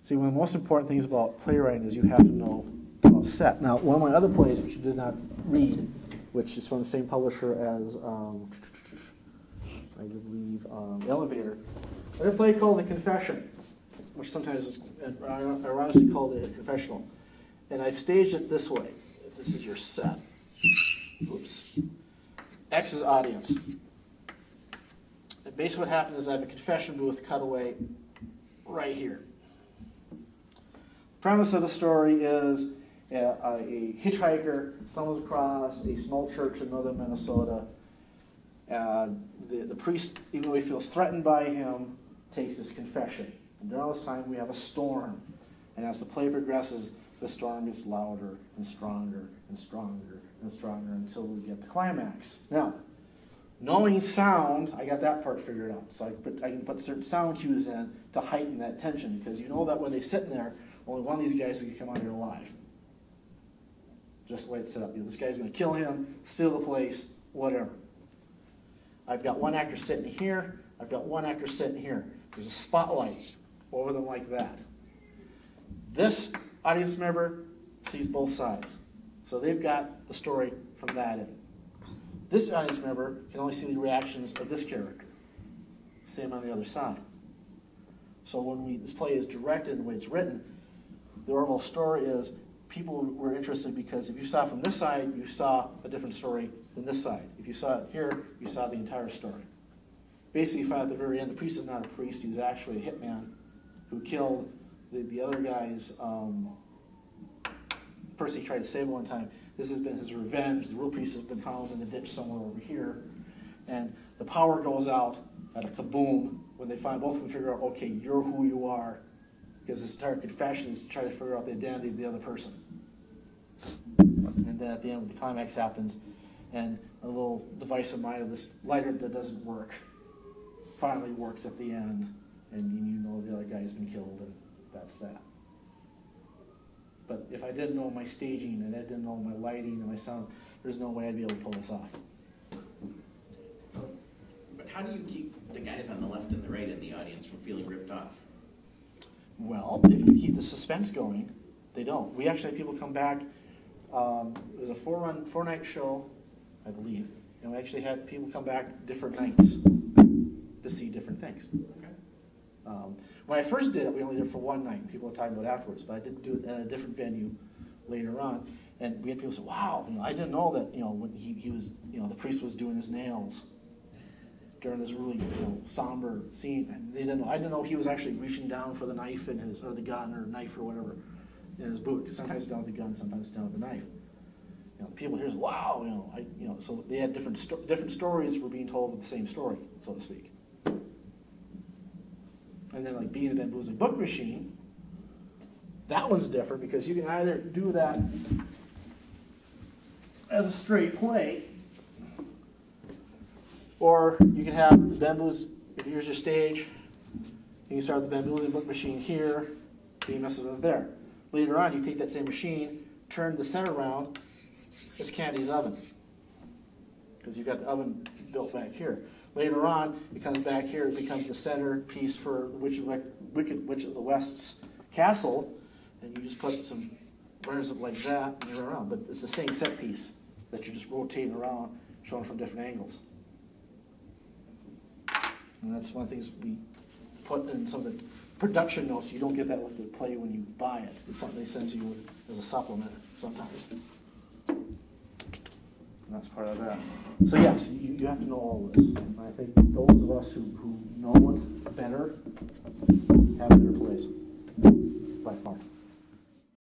See, one of the most important things about playwriting is you have to know about set. Now, one of my other plays, which you did not read, which is from the same publisher as, I believe, Elevator, I did a play called The Confession, which sometimes is ironically called a confessional. And I've staged it this way. If this is your set. Oops. X is audience. And basically what happened is I have a confession booth cutaway right here. The premise of the story is a hitchhiker stumbles across a small church in northern Minnesota. The priest, even though he feels threatened by him, takes his confession. And during all this time, we have a storm. And as the play progresses, the storm gets louder and stronger and stronger and stronger until we get the climax. Now, knowing sound, I got that part figured out. So I can put certain sound cues in to heighten that tension, because you know that when they sit in there, only one of these guys is going to come out here alive. Just the way it's set up. You know, this guy's going to kill him, steal the place, whatever. I've got one actor sitting here. I've got one actor sitting here. There's a spotlight over them like that. This audience member sees both sides. So they've got the story from that end. This audience member can only see the reactions of this character. Same on the other side. So when this play is directed and the way it's written, the overall story is people were interested because if you saw it from this side, you saw a different story than this side. If you saw it here, you saw the entire story. Basically, you find at the very end, the priest is not a priest. He's actually a hitman who killed the other guy's person he tried to save one time. This has been his revenge. The real priest has been found in the ditch somewhere over here. And the power goes out at a kaboom when they find both of them figure out, okay, you're who you are. Because this entire confession is to try to figure out the identity of the other person. And then at the end, the climax happens, and a little device of mine of this lighter that doesn't work finally works at the end, and you know the other guy's been killed, and that's that. But if I didn't know my staging, and I didn't know my lighting and my sound, there's no way I'd be able to pull this off. But how do you keep the guys on the left and the right in the audience from feeling ripped off? Well, if you keep the suspense going, they don't. We actually had people come back. It was a four-night show, I believe, and we actually had people come back different nights to see different things. Okay. When I first did it, we only did it for one night. People were talking about it afterwards, but I did do it at a different venue later on, and we had people say, "Wow, I didn't know that when he was the priest was doing his nails during this really somber scene, and they didn't know. I didn't know he was actually reaching down for the knife in his or the gun or knife or whatever in his boot. Because sometimes it's down with the gun, sometimes it's down with the knife. People hear, "Wow, so they had different stories were being told with the same story, so to speak. And then like being the bamboozling book machine, that one's different because you can either do that as a straight play, or you can have the bamboos. Here's your stage. You can start the bamboozling book machine here. You messes with it there. Later on, you take that same machine, turn the center around. It's Candy's oven because you've got the oven built back here. Later on, it comes back here. It becomes the center piece for Witch of the West's castle, and you just put some burners up like that, and you're around. But it's the same set piece that you're just rotating around, showing from different angles. And that's one of the things we put in some of the production notes. You don't get that with the play when you buy it. It's something they send to you as a supplement sometimes. And that's part of that. So yes, you have to know all this. And I think those of us who know it better